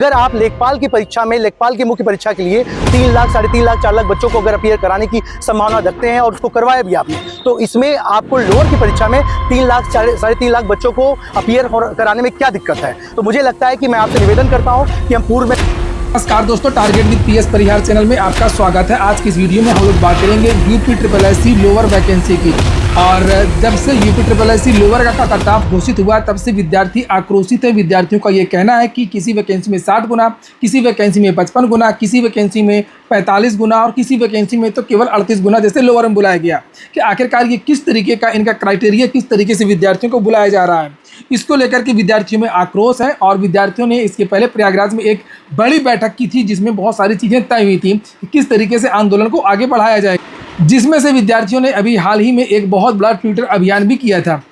अगर आप लेखपाल की परीक्षा में लेखपाल की मुख्य परीक्षा के लिए 3 लाख, 3.5 लाख, 4 लाख बच्चों को अगर अपीयर कराने की संभावना रखते हैं और उसको करवाया भी आपने, तो इसमें आपको लोअर की परीक्षा में 3 लाख, 3.5 लाख बच्चों को अपीयर कराने में क्या दिक्कत है। तो मुझे लगता है कि मैं आपसे निवेदन करता हूँ कि हम पूर्व में। नमस्कार दोस्तों, target with PS Parihar channel में आपका स्वागत है। आज की इस वीडियो में हम लोग बात करेंगे UPSSC लोअर वैकेंसी की। और जब से UPSSC लोअर का कट ऑफ घोषित हुआ तब से विद्यार्थी आक्रोशित है। विद्यार्थियों का ये कहना है कि किसी वैकेंसी में 60 गुना, किसी वैकेंसी में 55 गुना, किसी वैकेंसी में 45 गुना और किसी वैकेंसी में तो केवल 38 गुना जैसे लोअर में बुलाया गया। कि आखिरकार ये किस तरीके का इनका क्राइटेरिया, किस तरीके से विद्यार्थियों को बुलाया जा रहा है, इसको लेकर के विद्यार्थियों में आक्रोश है। और विद्यार्थियों ने इसके पहले प्रयागराज में एक बड़ी बैठक की थी जिसमें बहुत सारी चीज़ें तय हुई थी कि किस तरीके से आंदोलन को आगे बढ़ाया जाए, जिसमें से विद्यार्थियों ने अभी हाल ही में एक बहुत बड़ा ट्विटर अभियान भी किया था।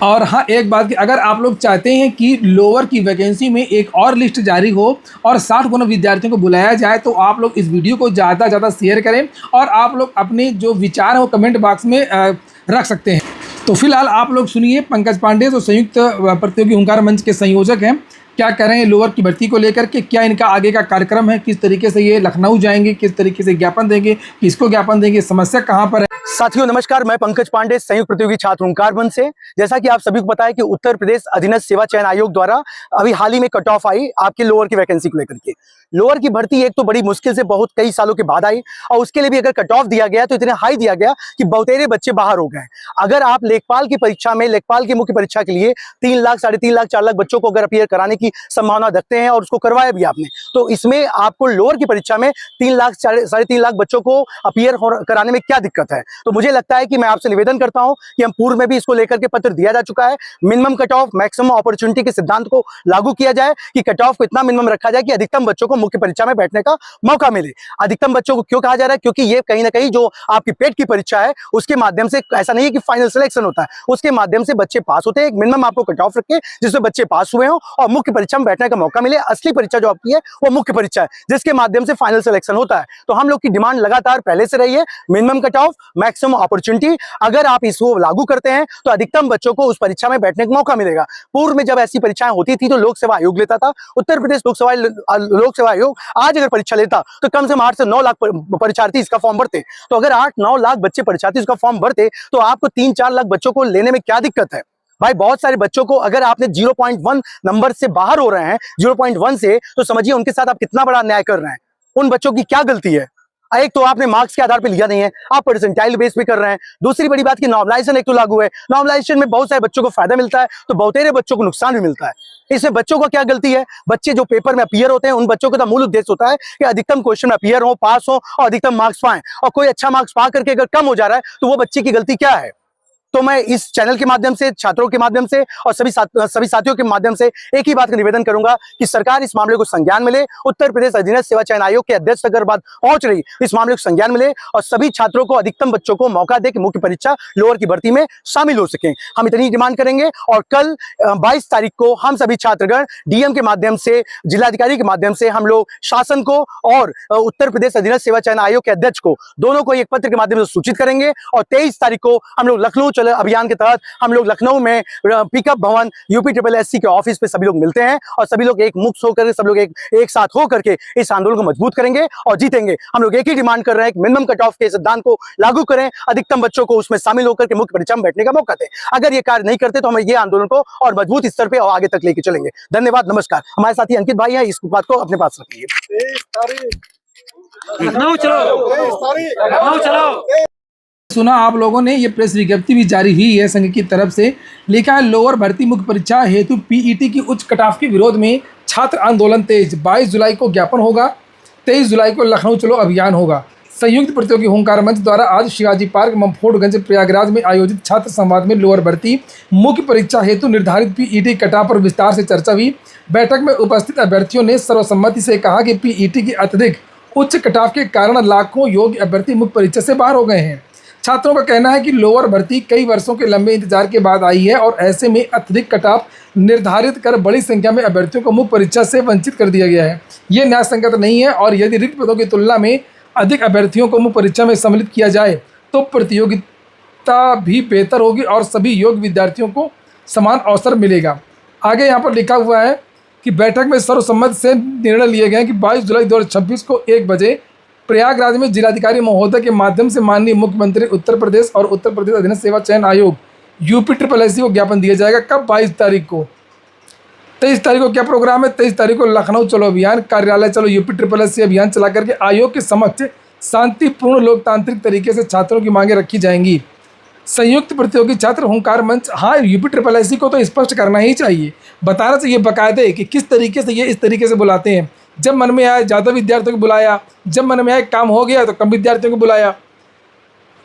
और हाँ, एक बात कि अगर आप लोग चाहते हैं कि लोअर की वैकेंसी में एक और लिस्ट जारी हो और 60 गुना विद्यार्थियों को बुलाया जाए तो आप लोग इस वीडियो को ज़्यादा से ज़्यादा शेयर करें और आप लोग अपने जो विचार हैं वो कमेंट बॉक्स में रख सकते हैं। तो फिलहाल आप लोग सुनिए पंकज पांडे जो संयुक्त प्रतियोगी हुंकार मंच के संयोजक हैं, क्या कह रहे हैं लोअर की भर्ती को लेकर के, क्या इनका आगे का कार्यक्रम है, किस तरीके से ये लखनऊ जाएंगे, किस तरीके से ज्ञापन देंगे, किसको ज्ञापन देंगे, समस्या कहाँ पर है। साथियों नमस्कार, मैं पंकज पांडे संयुक्त प्रतियोगी छात्र हुंकार मंच से। जैसा कि आप सभी को पता है कि उत्तर प्रदेश अधीनस्थ सेवा चयन आयोग द्वारा अभी हाल ही में कट ऑफ आई आपके लोअर की वैकेंसी को लेकर के। लोअर की भर्ती एक तो बड़ी मुश्किल से बहुत कई सालों के बाद आई और उसके लिए भी अगर कट ऑफ दिया गया तो इतने हाई दिया गया कि बहुतेरे बच्चे बाहर हो गए। अगर आप लेखपाल की परीक्षा में लेखपाल की मुख्य परीक्षा के लिए 3 लाख, 3.5 लाख, 4 लाख बच्चों को अगर अपीयर कराने की संभावना रखते हैं और उसको करवाया भी आपने, तो इसमें आपको लोअर की परीक्षा में 3 लाख, 3.5 लाख बच्चों को अपीयर कराने में क्या दिक्कत है। तो मुझे लगता है कि मैं आपसे निवेदन करता हूं कि हम पूर्व में भी इसको लेकर के पत्र दिया जा चुका है। Minimum cut off maximum opportunity के सिद्धांत को लागू किया जाए कि कट ऑफ को इतना मिनिमम रखा जाए कि अधिकतम बच्चों को मुख्य परीक्षा में बैठने का मौका मिले। अधिकतम बच्चों को क्यों कहा जा रहा है, क्योंकि ये कहीं ना कहीं जो आपकी पेट की परीक्षा है उसके माध्यम से ऐसा नहीं है कि फाइनल सिलेक्शन होता है, उसके माध्यम से बच्चे पास होते हैं। एक मिनिमम आपको कट ऑफ रखे जिसमें बच्चे पास हुए हो और मुख्य परीक्षा में बैठने का मौका मिले। असली परीक्षा जो आपकी है वो मुख्य परीक्षा है जिसके माध्यम से फाइनल सिलेक्शन होता है। तो हम लोग की डिमांड लगातार पहले से रही है, minimum cut off maximum opportunity. अगर आप इसको लागू करते हैं तो अधिकतम बच्चों को उस परीक्षा में बैठने का मौका मिलेगा। पूर्व में जब ऐसी परीक्षाएं होती थी तो लोक सेवा आयोग लेता था, उत्तर प्रदेश लोक सेवा आयोग आज अगर परीक्षा लेता तो कम से कम 8 से 9 लाख परीक्षार्थी इसका फॉर्म भरते। तो अगर 8-9 लाख बच्चे परीक्षार्थी इसका फॉर्म भरते तो आपको 3-4 लाख बच्चों को लेने में क्या दिक्कत है भाई। बहुत सारे बच्चों को अगर आपने 0.1 नंबर से बाहर हो रहे हैं 0.1 से, तो समझिए उनके साथ आप कितना बड़ा अन्याय कर रहे हैं। उन बच्चों की क्या गलती है। एक तो आपने मार्क्स के आधार पे लिया नहीं है, आप परसेंटाइल बेस पे कर रहे हैं। दूसरी बड़ी बात कि नॉर्मलाइजेशन एक तो लागू है, नॉर्मलाइजेशन में बहुत सारे बच्चों को फायदा मिलता है तो बहुतेरे बच्चों को नुकसान भी मिलता है। इसमें बच्चों को क्या गलती है। बच्चे जो पेपर में अपीयर होते हैं उन बच्चों का तो मूल उद्देश्य होता है कि अधिकतम क्वेश्चन में अपीयर हो, पास हो और अधिकतम मार्क्स पाएं। और कोई अच्छा मार्क्स पा करके अगर कम हो जा रहा है तो वो बच्चे की गलती क्या है। तो मैं इस चैनल के माध्यम से, छात्रों के माध्यम से और सभी साथियों के माध्यम से एक ही बात का निवेदन करूंगा कि सरकार इस मामले को संज्ञान में ले। उत्तर प्रदेश अधीनस्थ सेवा चयन आयोग के अध्यक्ष अगर बात पहुंच रही, इस मामले को संज्ञान में ले और सभी छात्रों को, अधिकतम बच्चों को मौका दे कि मुख्य परीक्षा लोअर की भर्ती में शामिल हो सकें। हम इतनी डिमांड करेंगे। और कल 22 तारीख को हम सभी छात्रगण डीएम के माध्यम से, जिलाधिकारी के माध्यम से हम लोग शासन को और उत्तर प्रदेश अधीनस्थ सेवा चयन आयोग के अध्यक्ष को, दोनों को एक पत्र के माध्यम से सूचित करेंगे। और 23 तारीख को हम लोग लखनऊ अभियान के तहत हम लोग लखनऊ में पिकअप भवन UPSSC के ऑफिस पे सभी लोग मिलते हैं और सभी लोग एक मुक्त होकर, सब लोग एक साथ होकर के इस आंदोलन को मजबूत करेंगे और जीतेंगे। हम लोग एक ही डिमांड कर रहे हैं कि मिनिमम कट ऑफ के सिद्धांत को लागू करें, अधिकतम बच्चों को उसमें शामिल होकर के मुख्य परीक्षा में बैठने का मौका दें। अगर ये कार्य नहीं करते तो हम ये आंदोलन को और मजबूत स्तर पे और आगे तक लेके चलेंगे। धन्यवाद, नमस्कार। हमारे साथी अंकित भाई हैं, इस बात को अपने पास रखिए। सुना आप लोगों ने, ये प्रेस विज्ञप्ति भी जारी हुई है संघ की तरफ से। लिखा है लोअर भर्ती मुख्य परीक्षा हेतु PET की उच्च कटाफ के विरोध में छात्र आंदोलन तेज। 22 जुलाई को ज्ञापन होगा, 23 जुलाई को लखनऊ चलो अभियान होगा। संयुक्त प्रतियोगी हुंकार मंच द्वारा आज शिवाजी पार्क, ममफोर्डगंज, प्रयागराज में आयोजित छात्र संवाद में लोअर भर्ती मुख्य परीक्षा हेतु निर्धारित PET कटाफ पर विस्तार से चर्चा हुई। बैठक में उपस्थित अभ्यर्थियों ने सर्वसम्मति से कहा कि PET की अत्यधिक उच्च कटाफ के कारण लाखों योग्य अभ्यर्थी मुख्य परीक्षा से बाहर हो गए हैं। छात्रों का कहना है कि लोअर भर्ती कई वर्षों के लंबे इंतजार के बाद आई है और ऐसे में अत्यधिक कट ऑफ निर्धारित कर बड़ी संख्या में अभ्यर्थियों को मुख्य परीक्षा से वंचित कर दिया गया है। ये न्यायसंगत नहीं है और यदि रिक्त पदों की तुलना में अधिक अभ्यर्थियों को मुख्य परीक्षा में सम्मिलित किया जाए तो प्रतियोगिता भी बेहतर होगी और सभी योग्य विद्यार्थियों को समान अवसर मिलेगा। आगे यहाँ पर लिखा हुआ है कि बैठक में सर्वसम्मति से निर्णय लिए गए कि 22 जुलाई 2026 को 1 बजे प्रयागराज में जिलाधिकारी महोदय के माध्यम से माननीय मुख्यमंत्री उत्तर प्रदेश और उत्तर प्रदेश अधीनस्थ सेवा चयन आयोग UPSSC को ज्ञापन दिया जाएगा। कब? 22 तारीख को। 23 तारीख को क्या प्रोग्राम है? 23 तारीख को लखनऊ चलो अभियान, कार्यालय चलो UPSSC अभियान चला करके आयोग के समक्ष शांतिपूर्ण लोकतांत्रिक तरीके से छात्रों की मांगें रखी जाएंगी। संयुक्त प्रतियोगी छात्र हुंकार मंच, हाँ UPSSC को तो स्पष्ट करना ही चाहिए, बताना चाहिए बाकायदे कि किस तरीके से ये इस तरीके से बुलाते हैं। जब मन में आए ज़्यादा विद्यार्थियों को बुलाया, जब मन में आए काम हो गया तो कम विद्यार्थियों को बुलाया।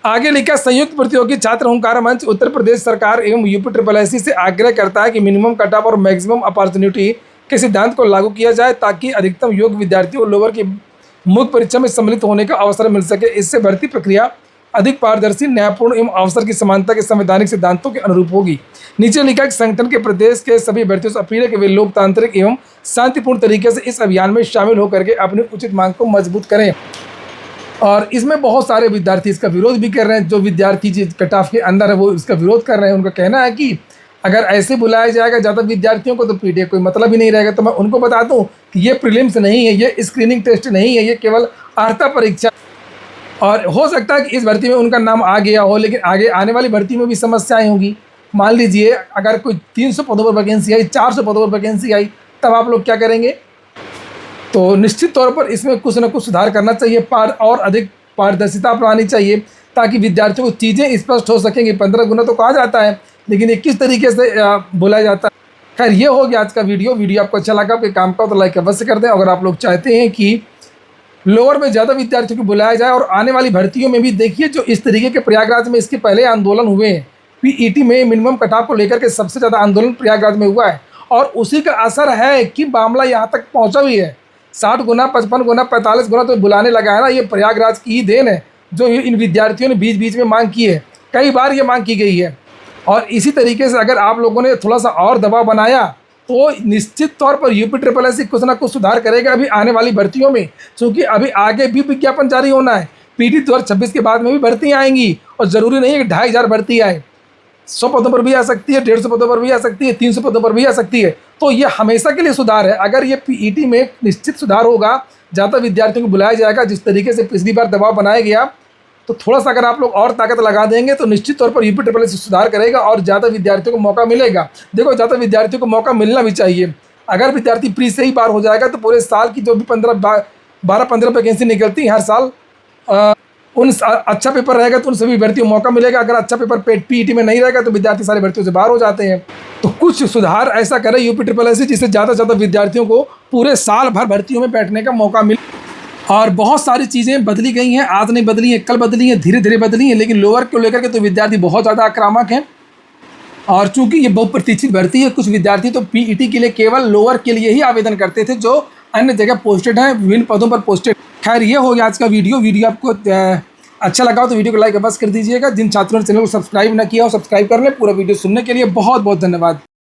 आगे लिखा, संयुक्त प्रतियोगी छात्र हुंकार मंच उत्तर प्रदेश सरकार एवं UPSSC से आग्रह करता है कि मिनिमम कट ऑफ और मैक्सिमम अपॉर्चुनिटी के सिद्धांत को लागू किया जाए ताकि अधिकतम योग्य विद्यार्थियों को लोअर की मुख्य परीक्षा में सम्मिलित होने का अवसर मिल सके। इससे भर्ती प्रक्रिया अधिक पारदर्शी, न्यायपूर्ण एवं अवसर की समानता के संवैधानिक सिद्धांतों के अनुरूप होगी। नीचे लिखा कि संगठन के प्रदेश के सभी अभ्यर्थियों से अपील है कि वे लोकतांत्रिक एवं शांतिपूर्ण तरीके से इस अभियान में शामिल होकर के अपनी उचित मांग को मजबूत करें। और इसमें बहुत सारे विद्यार्थी इसका विरोध भी कर रहे हैं। जो विद्यार्थी जिस कट ऑफ के अंदर है वो इसका विरोध कर रहे हैं। उनका कहना है कि अगर ऐसे बुलाया जाएगा ज़्यादा विद्यार्थियों को तो पीटीए कोई मतलब ही नहीं रहेगा। तो मैं उनको बता दूं कि ये प्रीलिम्स नहीं है, ये स्क्रीनिंग टेस्ट नहीं है, ये केवल अर्हता परीक्षा। और हो सकता है कि इस भर्ती में उनका नाम आ गया हो, लेकिन आगे आने वाली भर्ती में भी समस्याएं होंगी। मान लीजिए अगर कोई 300 पदों पर वैकेंसी आई, 400 पदों पर वैकेंसी आई, तब आप लोग क्या करेंगे? तो निश्चित तौर पर इसमें कुछ ना कुछ सुधार करना चाहिए, और अधिक पारदर्शिता अपनानी चाहिए ताकि विद्यार्थियों को चीज़ें स्पष्ट हो सकेंगी। 15 गुना तो कहा जाता है, लेकिन ये किस तरीके से बोला जाता है। खैर, ये हो गया आज का वीडियो आपको अच्छा लगा, आपके काम का तो लाइक अवश्य कर दें। अगर आप लोग चाहते हैं कि लोअर में ज़्यादा विद्यार्थियों को बुलाया जाए और आने वाली भर्तियों में भी देखिए जो इस तरीके के प्रयागराज में इसके पहले आंदोलन हुए हैं, PET में मिनिमम कट ऑफ को लेकर के सबसे ज़्यादा आंदोलन प्रयागराज में हुआ है और उसी का असर है कि मामला यहाँ तक पहुँचा भी है। 60 गुना, 55 गुना, 45 गुना तो बुलाने लगा है ना। ये प्रयागराज की ही देन है जो इन विद्यार्थियों ने बीच बीच में मांग की है। कई बार ये मांग की गई है और इसी तरीके से अगर आप लोगों ने थोड़ा सा और दबाव बनाया तो निश्चित तौर पर UPSSC कुछ ना कुछ सुधार करेगा अभी आने वाली भर्तियों में, क्योंकि अभी आगे भी विज्ञापन जारी होना है। PT 2026 के बाद में भी भर्तियाँ आएंगी और ज़रूरी नहीं है कि 2500 भर्ती आए। 100 पदों पर भी आ सकती है, 150 पदों पर भी आ सकती है, 300 पदों पर भी आ सकती है। तो ये हमेशा के लिए सुधार है। अगर ये PET में निश्चित सुधार होगा, ज़्यादा विद्यार्थियों को बुलाया जाएगा, जिस तरीके से पिछली बार दबाव बनाया गया, तो थोड़ा सा अगर आप लोग और ताकत लगा देंगे तो निश्चित तौर पर UPSSC सुधार करेगा और ज़्यादा विद्यार्थियों को मौका मिलेगा। देखो, ज़्यादा विद्यार्थियों को मौका मिलना भी चाहिए। अगर विद्यार्थी प्री से ही बार हो जाएगा तो पूरे साल की जो भी 12-15 वैकेंसी निकलती है हर साल, उन अच्छा पेपर रहेगा तो उन सभी भर्तियों को मौका मिलेगा। अगर अच्छा पेपर PET में नहीं रहेगा तो विद्यार्थी सारे भर्तियों से बाहर हो जाते हैं। तो कुछ सुधार ऐसा करे UPSSC जिससे ज़्यादा से ज़्यादा विद्यार्थियों को पूरे साल भर भर्तियों में बैठने का मौका मिले। और बहुत सारी चीज़ें बदली गई हैं, आज नहीं बदली हैं, कल बदली हैं, धीरे धीरे बदली हैं, लेकिन लोअर को लेकर के तो विद्यार्थी बहुत ज़्यादा आक्रामक हैं। और चूंकि ये बहु प्रतीक्षित भर्ती है, कुछ विद्यार्थी तो PET के लिए केवल लोअर के लिए ही आवेदन करते थे जो अन्य जगह पोस्टेड हैं, विभिन्न पदों पर पोस्टेड। खैर, ये हो गया आज का वीडियो आपको अच्छा लगा हो तो वीडियो को लाइक अवश्य कर दीजिएगा। जिन छात्रों ने चैनल को सब्सक्राइब ना किया हो, सब्सक्राइब कर लें। पूरा वीडियो सुनने के लिए बहुत बहुत धन्यवाद।